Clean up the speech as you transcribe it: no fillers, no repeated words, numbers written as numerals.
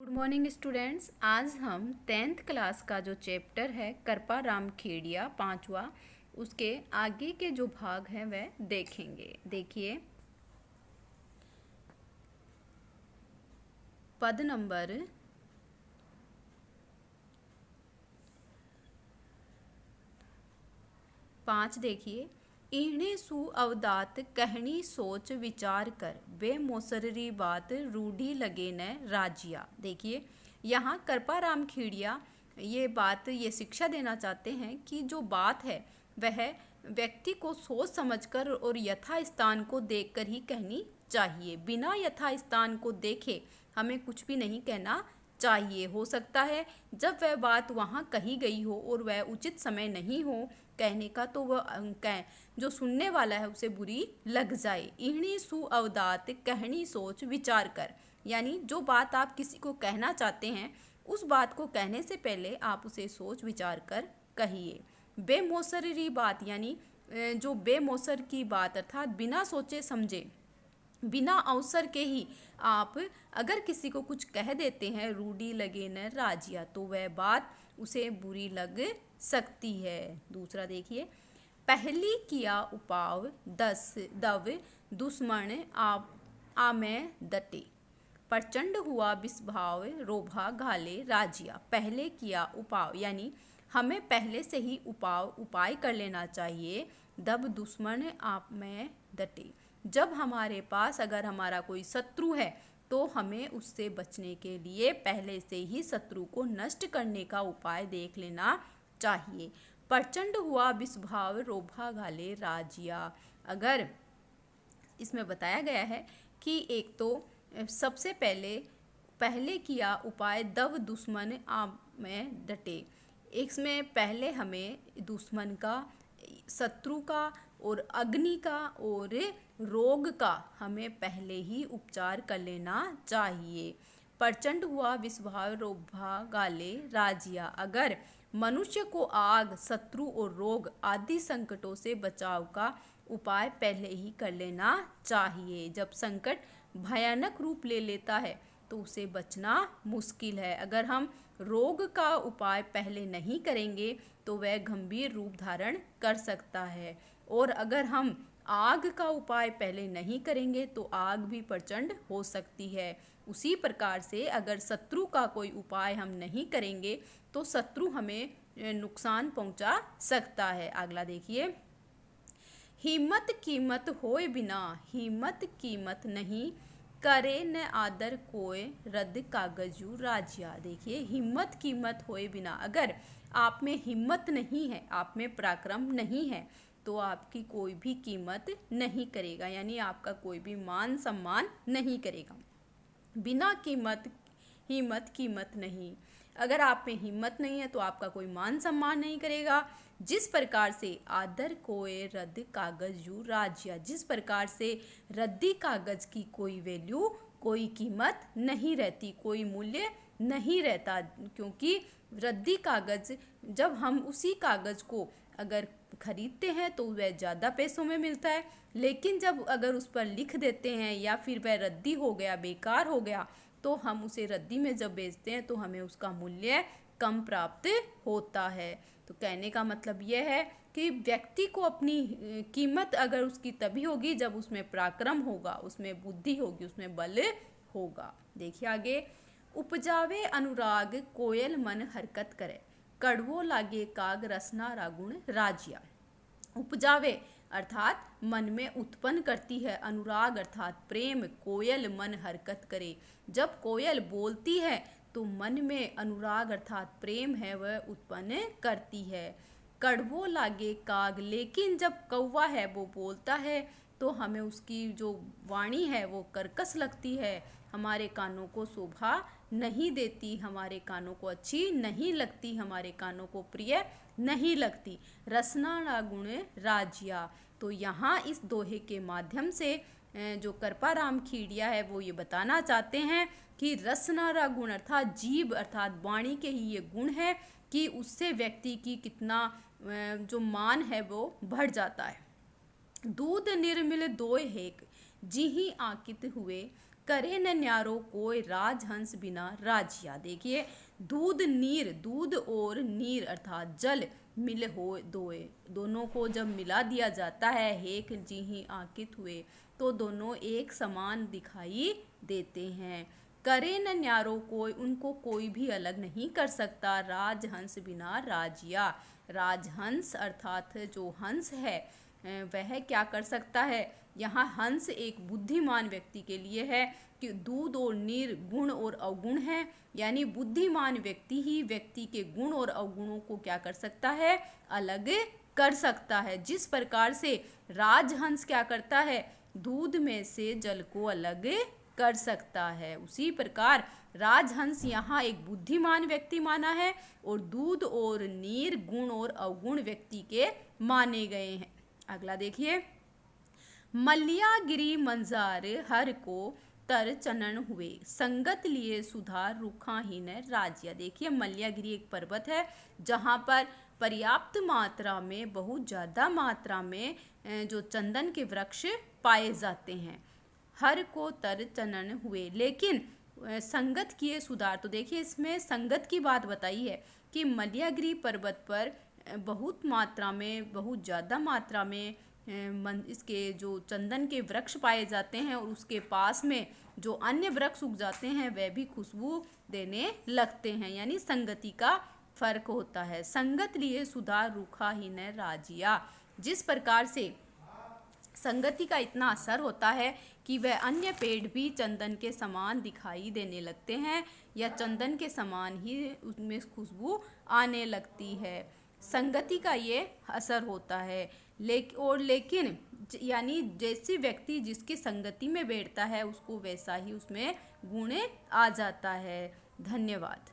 Good morning students. आज हम 10th class का जो चैप्टर है करपा राम खेड़िया पांचवा, उसके आगे के जो भाग हैं वह देखेंगे। देखिए, पद नंबर 5 देखिए। इन्हें सु अवदात कहनी सोच विचार कर, बे मोसररी बात रूढ़ी लगे न राजिया। देखिए, यहाँ करपा राम खेड़िया ये शिक्षा देना चाहते हैं कि जो बात है वह व्यक्ति को सोच समझकर और यथास्थान को देखकर ही कहनी चाहिए। बिना यथास्थान को देखे हमें कुछ भी नहीं कहना चाहिए। हो सकता है जब वह बात वहाँ कही गई हो और वह उचित समय नहीं हो कहने का, तो वह जो सुनने वाला है उसे बुरी लग जाए। इहनी सु अवदात कहनी सोच विचार कर, यानी जो बात आप किसी को कहना चाहते हैं उस बात को कहने से पहले आप उसे सोच विचार कर कहिए। बेमौसरी बात, यानी जो बेमौसर की बात अर्थात बिना सोचे समझे, बिना अवसर के ही आप अगर किसी को कुछ कह देते हैं, रूढ़ी लगे न राजिया, तो वह बात उसे बुरी लग सकती है। दूसरा देखिए, पहली किया उपाव 10 दव दुश्मन आ में दटे, प्रचंड हुआ विस्भाव रोभा घाले राजिया। पहले किया उपाव, यानी हमें पहले से ही उपाय कर लेना चाहिए। दब दुश्मन आप में डटे, जब हमारे पास अगर हमारा कोई शत्रु है तो हमें उससे बचने के लिए पहले से ही शत्रु को नष्ट करने का उपाय देख लेना चाहिए। प्रचंड हुआ विस्भाव रोभा घाले राजिया, अगर इसमें बताया गया है कि एक तो सबसे पहले किया उपाय दब दुश्मन आ में डटे, इसमें पहले हमें दुश्मन का, शत्रु का और अग्नि का और रोग का हमें पहले ही उपचार कर लेना चाहिए। प्रचंड हुआ विस्भाव रोभा गाले राजिया, अगर मनुष्य को आग, शत्रु और रोग आदि संकटों से बचाव का उपाय पहले ही कर लेना चाहिए। जब संकट भयानक रूप ले लेता है तो उसे बचना मुश्किल है। अगर हम रोग का उपाय पहले नहीं करेंगे तो वह गंभीर रूप धारण कर सकता है, और अगर हम आग का उपाय पहले नहीं करेंगे तो आग भी प्रचंड हो सकती है। उसी प्रकार से अगर शत्रु का कोई उपाय हम नहीं करेंगे तो शत्रु हमें नुकसान पहुंचा सकता है। अगला देखिए, हिम्मत कीमत होए बिना हिम्मत कीमत नहीं करे न आदर कोय रद्द कागजू राजिया। देखिए, हिम्मत कीमत होए बिना, अगर आप में हिम्मत नहीं है, आप में पराक्रम नहीं है, तो आपकी कोई भी कीमत नहीं करेगा, यानी आपका कोई भी मान सम्मान नहीं करेगा। बिना हिम्मत कीमत नहीं, अगर आप में हिम्मत नहीं है तो आपका कोई मान सम्मान नहीं करेगा। जिस प्रकार से आदर कोय रद्द कागज यू राजिया, जिस प्रकार से रद्दी कागज की कोई वैल्यू, कोई कीमत नहीं रहती, कोई मूल्य नहीं रहता, क्योंकि रद्दी कागज, जब हम उसी कागज को अगर खरीदते हैं तो वह ज़्यादा पैसों में मिलता है, लेकिन जब अगर उस पर लिख देते हैं या फिर वह रद्दी हो गया, बेकार हो गया, तो हम उसे रद्दी में जब बेचते हैं तो हमें उसका मूल्य कम प्राप्त होता है। तो कहने का मतलब यह है कि व्यक्ति को अपनी कीमत अगर उसकी तभी होगी जब उसमें पराक्रम होगा, उसमें बुद्धि होगी, उसमें बल होगा। देखिए आगे, उपजावे अनुराग कोयल मन हरकत करे, कड़वो लागे काग रसना रागुण राजिया। उपजावे अर्थात मन में उत्पन्न करती है, अनुराग अर्थात प्रेम, कोयल मन हरकत करे, जब कोयल बोलती है तो मन में अनुराग अर्थात प्रेम है वह उत्पन्न करती है। कड़वो लागे काग, लेकिन जब कौवा है वो बोलता है तो हमें उसकी जो वाणी है वो कर्कश लगती है, हमारे कानों को शोभा नहीं देती, हमारे कानों को अच्छी नहीं लगती, हमारे कानों को प्रिय नहीं लगती। रसना रागुण राजिया, तो यहाँ इस दोहे के माध्यम से जो करपा राम खेड़िया है वो ये बताना चाहते हैं कि रसनारा गुण अर्थात जीभ अर्थात वाणी के ही ये गुण है कि उससे व्यक्ति की कितना जो मान है वो बढ़ जाता है। दूध निर्मिल दोय हेक, जिही आकित हुए करे न न्यारो कोई राजहंस बिना राजिया। देखिए दूध नीर, दूध और नीर अर्थात जल मिल हो दोए, दोनों को जब मिला दिया जाता है, हेक जी ही आकित हुए, तो दोनों एक समान दिखाई देते हैं। करे न न्यारो कोई, उनको कोई भी अलग नहीं कर सकता, राजहंस बिना राजिया। राजहंस अर्थात जो हंस है वह क्या कर सकता है। यहाँ हंस एक बुद्धिमान व्यक्ति के लिए है कि दूध और नीर गुण और अवगुण है, यानी बुद्धिमान व्यक्ति ही व्यक्ति के गुण और अवगुणों को क्या कर सकता है, अलग कर सकता है। जिस प्रकार से राजहंस क्या करता है, दूध में से जल को अलग कर सकता है, उसी प्रकार राजहंस यहाँ एक बुद्धिमान व्यक्ति माना है और दूध और नीर गुण और अवगुण व्यक्ति के माने गए हैं। अगला देखिए, मल्लिया गिरी मंजार हर को तर चनन हुए, संगत लिए सुधार रुखाहीन राजिया। देखिए मल्लियागिरी एक पर्वत है जहाँ पर पर्याप्त मात्रा में, बहुत ज़्यादा मात्रा में जो चंदन के वृक्ष पाए जाते हैं। हर को तर चनन हुए, लेकिन संगत किए सुधार। तो देखिए इसमें संगत की बात बताई है कि मल्लियागिरी पर्वत पर बहुत मात्रा में, बहुत ज़्यादा मात्रा में इसके जो चंदन के वृक्ष पाए जाते हैं और उसके पास में जो अन्य वृक्ष उग जाते हैं वह भी खुशबू देने लगते हैं, यानी संगति का फर्क होता है। संगत लिए सुधार रूखा ही न राजिया। जिस प्रकार से संगति का इतना असर होता है कि वह अन्य पेड़ भी चंदन के समान दिखाई देने लगते हैं या चंदन के समान ही उसमें खुशबू आने लगती है, संगति का ये असर होता है। लेकिन यानी जैसे व्यक्ति जिसकी संगति में बैठता है उसको वैसा ही उसमें गुण आ जाता है। धन्यवाद।